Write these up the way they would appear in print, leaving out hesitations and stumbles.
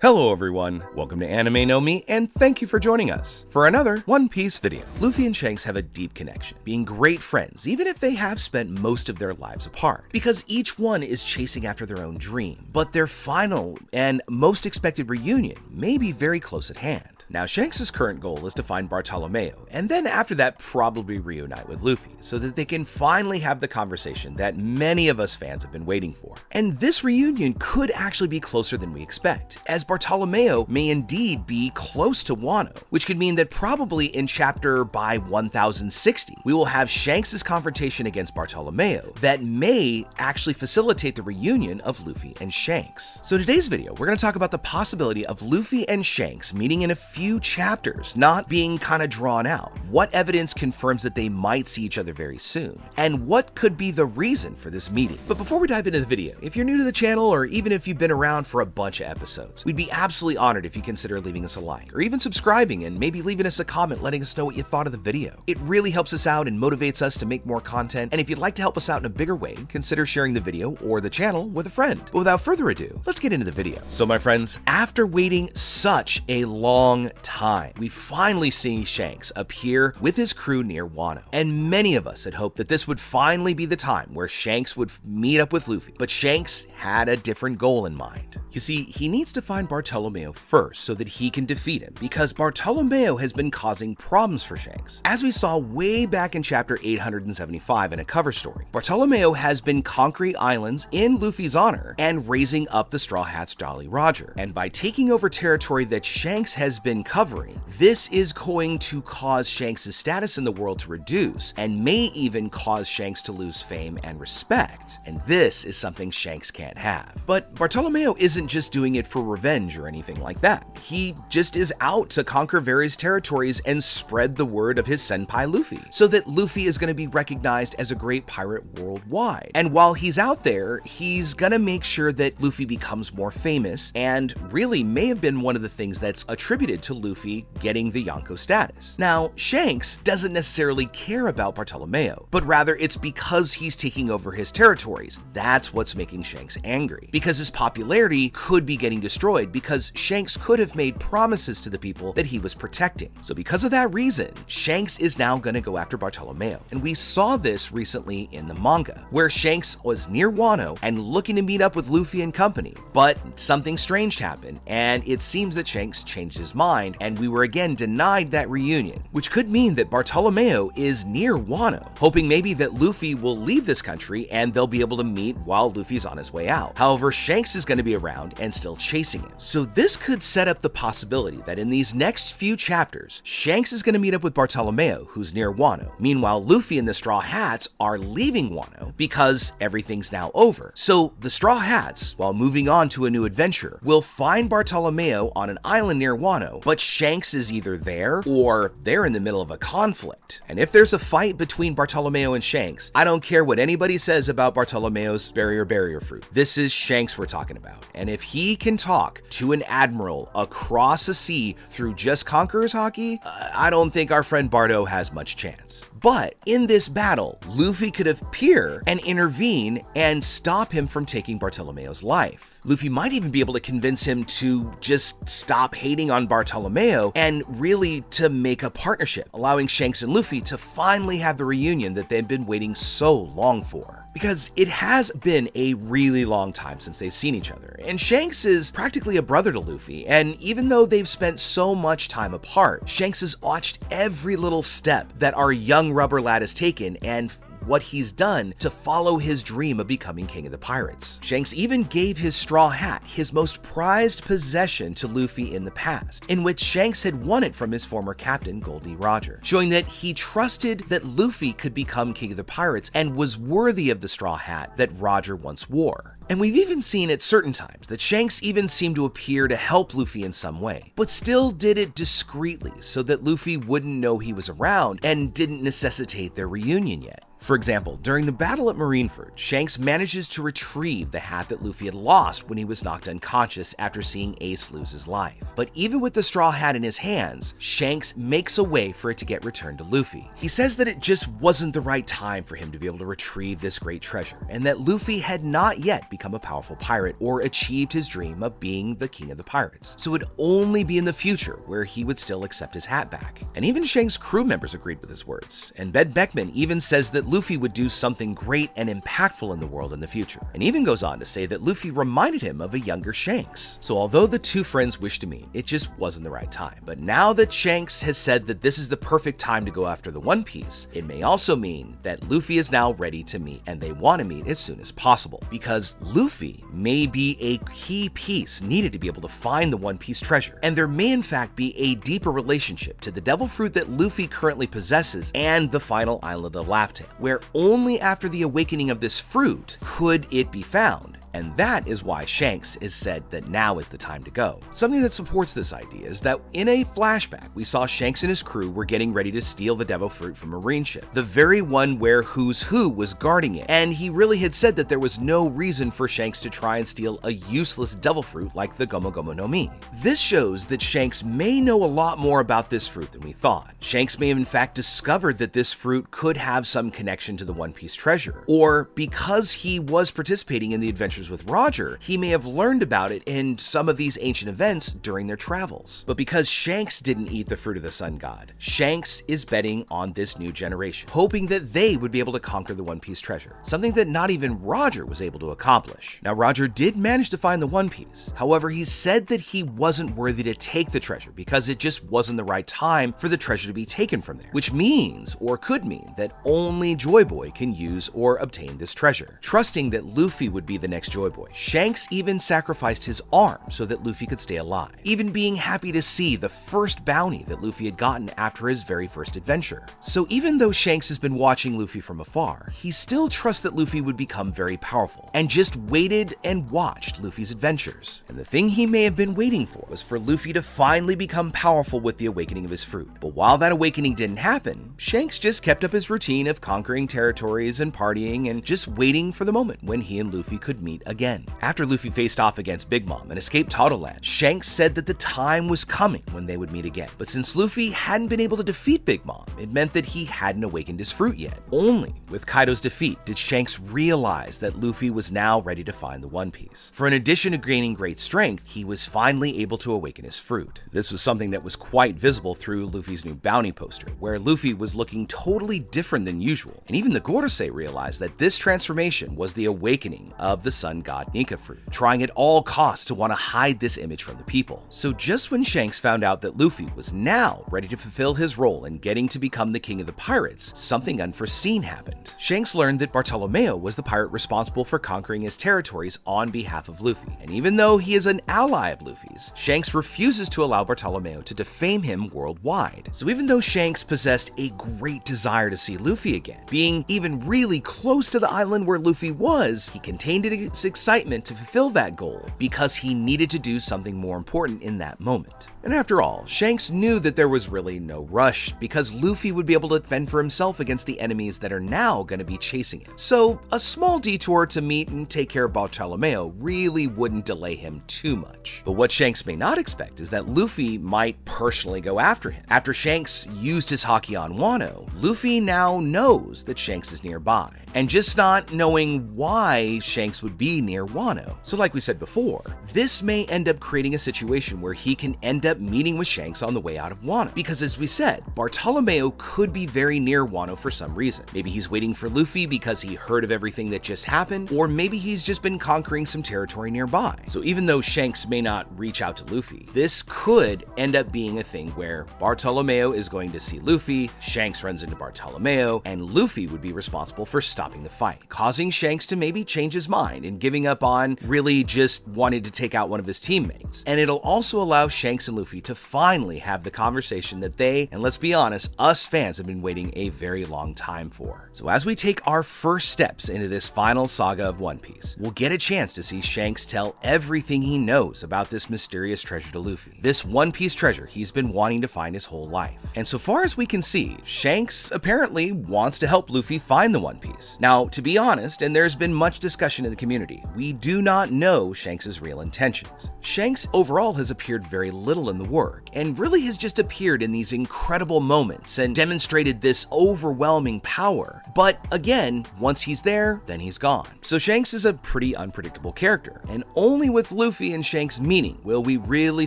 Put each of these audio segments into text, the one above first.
Hello everyone, welcome to Anime No Me, and thank you for joining us for another One Piece video. Luffy and Shanks have a deep connection, being great friends even if they have spent most of their lives apart, because each one is chasing after their own dream, but their final and most expected reunion may be very close at hand. Now, Shanks' current goal is to find Bartolomeo, and then after that probably reunite with Luffy, so that they can finally have the conversation that many of us fans have been waiting for. And this reunion could actually be closer than we expect, as Bartolomeo may indeed be close to Wano, which could mean that probably in chapter by 1060, we will have Shanks' confrontation against Bartolomeo that may actually facilitate the reunion of Luffy and Shanks. So today's video, we're going to talk about the possibility of Luffy and Shanks meeting in a few chapters, not being kind of drawn out. What evidence confirms that they might see each other very soon? And what could be the reason for this meeting? But before we dive into the video, if you're new to the channel, or even if you've been around for a bunch of episodes, we'd be absolutely honored if you consider leaving us a like, or even subscribing and maybe leaving us a comment letting us know what you thought of the video. It really helps us out and motivates us to make more content, and if you'd like to help us out in a bigger way, consider sharing the video or the channel with a friend. But without further ado, let's get into the video. So my friends, after waiting such a long time, we finally see Shanks appear with his crew near Wano, and many of us had hoped that this would finally be the time where Shanks would meet up with Luffy, but Shanks had a different goal in mind. You see, he needs to find Bartolomeo first so that he can defeat him, because Bartolomeo has been causing problems for Shanks. As we saw way back in chapter 875 in a cover story, Bartolomeo has been conquering islands in Luffy's honor and raising up the Straw Hat's Jolly Roger, and by taking over territory that Shanks has been covering, this is going to cause Shanks' status in the world to reduce, and may even cause Shanks to lose fame and respect, and this is something Shanks can't have. But Bartolomeo isn't just doing it for revenge or anything like that. He just is out to conquer various territories and spread the word of his senpai Luffy, so that Luffy is going to be recognized as a great pirate worldwide. And while he's out there, he's gonna make sure that Luffy becomes more famous, and really may have been one of the things that's attributed to Luffy getting the Yonko status. Now, Shanks doesn't necessarily care about Bartolomeo, but rather it's because he's taking over his territories. That's what's making Shanks angry, because his popularity could be getting destroyed, because Shanks could have made promises to the people that he was protecting. So because of that reason, Shanks is now gonna go after Bartolomeo, and we saw this recently in the manga, where Shanks was near Wano and looking to meet up with Luffy and company, but something strange happened, and it seems that Shanks changed his mind, and we were again denied that reunion, which could mean that Bartolomeo is near Wano, hoping maybe that Luffy will leave this country and they'll be able to meet while Luffy's on his way out. However, Shanks is going to be around and still chasing him. So this could set up the possibility that in these next few chapters, Shanks is going to meet up with Bartolomeo, who's near Wano. Meanwhile, Luffy and the Straw Hats are leaving Wano because everything's now over. So the Straw Hats, while moving on to a new adventure, will find Bartolomeo on an island near Wano, but Shanks is either there or they're in the middle of a conflict. And if there's a fight between Bartolomeo and Shanks, I don't care what anybody says about Bartolomeo's barrier fruit. This is Shanks we're talking about. And if he can talk to an admiral across a sea through just Conqueror's Haki, I don't think our friend Bardo has much chance. But in this battle, Luffy could appear and intervene and stop him from taking Bartolomeo's life. Luffy might even be able to convince him to just stop hating on Bartolomeo and really to make a partnership, allowing Shanks and Luffy to finally have the reunion that they've been waiting so long for. Because it has been a really long time since they've seen each other, and Shanks is practically a brother to Luffy, and even though they've spent so much time apart, Shanks has watched every little step that our young rubber lad has taken and what he's done to follow his dream of becoming king of the pirates. Shanks even gave his straw hat, his most prized possession, to Luffy in the past, in which Shanks had won it from his former captain, Goldie Roger, showing that he trusted that Luffy could become king of the pirates and was worthy of the straw hat that Roger once wore. And we've even seen at certain times that Shanks even seemed to appear to help Luffy in some way, but still did it discreetly so that Luffy wouldn't know he was around and didn't necessitate their reunion yet. For example, during the battle at Marineford, Shanks manages to retrieve the hat that Luffy had lost when he was knocked unconscious after seeing Ace lose his life. But even with the straw hat in his hands, Shanks makes a way for it to get returned to Luffy. He says that it just wasn't the right time for him to be able to retrieve this great treasure, and that Luffy had not yet become a powerful pirate or achieved his dream of being the king of the pirates. So it would only be in the future where he would still accept his hat back. And even Shanks' crew members agreed with his words, and Ben Beckman even says that Luffy would do something great and impactful in the world in the future, and even goes on to say that Luffy reminded him of a younger Shanks. So although the two friends wished to meet, it just wasn't the right time. But now that Shanks has said that this is the perfect time to go after the One Piece, it may also mean that Luffy is now ready to meet, and they want to meet as soon as possible, because Luffy may be a key piece needed to be able to find the One Piece treasure, and there may in fact be a deeper relationship to the devil fruit that Luffy currently possesses and the final island of Laugh Tale, where only after the awakening of this fruit could it be found. And that is why Shanks has said that now is the time to go. Something that supports this idea is that in a flashback, we saw Shanks and his crew were getting ready to steal the devil fruit from a marine ship, the very one where Who's Who was guarding it, and he really had said that there was no reason for Shanks to try and steal a useless devil fruit like the Gomu Gomu no Mi. This shows that Shanks may know a lot more about this fruit than we thought. Shanks may have in fact discovered that this fruit could have some connection to the One Piece treasure, or because he was participating in the adventures with Roger, he may have learned about it in some of these ancient events during their travels. But because Shanks didn't eat the fruit of the sun god, Shanks is betting on this new generation, hoping that they would be able to conquer the One Piece treasure, something that not even Roger was able to accomplish. Now, Roger did manage to find the One Piece. However, he said that he wasn't worthy to take the treasure because it just wasn't the right time for the treasure to be taken from there, which means, or could mean, that only Joy Boy can use or obtain this treasure. Trusting that Luffy would be the next Joy Boy, Shanks even sacrificed his arm so that Luffy could stay alive, even being happy to see the first bounty that Luffy had gotten after his very first adventure. So even though Shanks has been watching Luffy from afar, he still trusts that Luffy would become very powerful, and just waited and watched Luffy's adventures. And the thing he may have been waiting for was for Luffy to finally become powerful with the awakening of his fruit. But while that awakening didn't happen, Shanks just kept up his routine of conquering territories and partying and just waiting for the moment when he and Luffy could meet again. After Luffy faced off against Big Mom and escaped Totoland, Shanks said that the time was coming when they would meet again. But since Luffy hadn't been able to defeat Big Mom, it meant that he hadn't awakened his fruit yet. Only with Kaido's defeat did Shanks realize that Luffy was now ready to find the One Piece. For in addition to gaining great strength, he was finally able to awaken his fruit. This was something that was quite visible through Luffy's new bounty poster, where Luffy was looking totally different than usual. And even the Gorosei realized that this transformation was the awakening of the sun god Nika fruit, trying at all costs to want to hide this image from the people. So just when Shanks found out that Luffy was now ready to fulfill his role in getting to become the king of the pirates, something unforeseen happened. Shanks learned that Bartolomeo was the pirate responsible for conquering his territories on behalf of Luffy. And even though he is an ally of Luffy's, Shanks refuses to allow Bartolomeo to defame him worldwide. So even though Shanks possessed a great desire to see Luffy again, being even really close to the island where Luffy was, he contained his excitement to fulfill that goal because he needed to do something more important in that moment. And after all, Shanks knew that there was really no rush because Luffy would be able to fend for himself against the enemies that are now going to be chasing him. So a small detour to meet and take care of Bartolomeo really wouldn't delay him too much. But what Shanks may not expect is that Luffy might personally go after him. After Shanks used his haki on Wano, Luffy now knows that Shanks is nearby, and just not knowing why Shanks would be near Wano. So like we said before, this may end up creating a situation where he can end up meeting with Shanks on the way out of Wano, because as we said, Bartolomeo could be very near Wano for some reason. Maybe he's waiting for Luffy because he heard of everything that just happened, or maybe he's just been conquering some territory nearby. So even though Shanks may not reach out to Luffy, this could end up being a thing where Bartolomeo is going to see Luffy, Shanks runs into Bartolomeo, and Luffy would be responsible for stopping the fight, causing Shanks to maybe change his mind and and giving up on really just wanting to take out one of his teammates. And it'll also allow Shanks and Luffy to finally have the conversation that they, and let's be honest, us fans have been waiting a very long time for. So as we take our first steps into this final saga of One Piece, we'll get a chance to see Shanks tell everything he knows about this mysterious treasure to Luffy. This One Piece treasure he's been wanting to find his whole life. And so far as we can see, Shanks apparently wants to help Luffy find the One Piece. Now, to be honest, and there's been much discussion in the community, we do not know Shanks' real intentions. Shanks overall has appeared very little in the work, and really has just appeared in these incredible moments and demonstrated this overwhelming power. But again, once he's there, then he's gone. So Shanks is a pretty unpredictable character, and only with Luffy and Shanks meeting will we really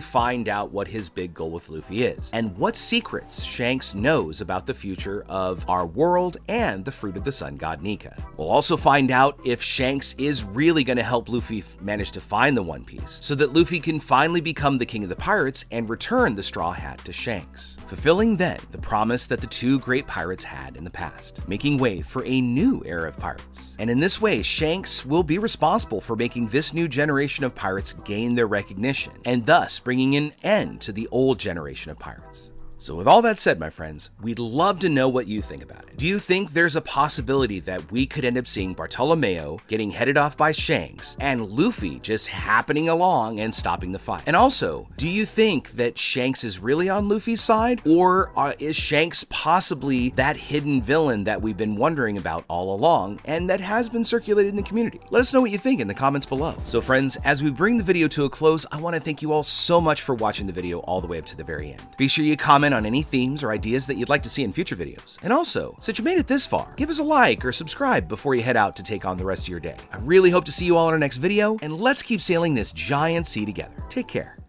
find out what his big goal with Luffy is, and what secrets Shanks knows about the future of our world and the fruit of the sun god Nika. We'll also find out if Shanks is really going to help Luffy manage to find the One Piece, so that Luffy can finally become the king of the pirates and return the Straw Hat to Shanks, fulfilling then the promise that the two great pirates had in the past, making way for a new era of pirates. And in this way, Shanks will be responsible for making this new generation of pirates gain their recognition, and thus bringing an end to the old generation of pirates. So with all that said, my friends, we'd love to know what you think about it. Do you think there's a possibility that we could end up seeing Bartolomeo getting headed off by Shanks and Luffy just happening along and stopping the fight? And also, do you think that Shanks is really on Luffy's side, or is Shanks possibly that hidden villain that we've been wondering about all along and that has been circulated in the community? Let us know what you think in the comments below. So friends, as we bring the video to a close, I want to thank you all so much for watching the video all the way up to the very end. Be sure you comment on any themes or ideas that you'd like to see in future videos. And also, since you made it this far, give us a like or subscribe before you head out to take on the rest of your day. I really hope to see you all in our next video, and let's keep sailing this giant sea together. Take care.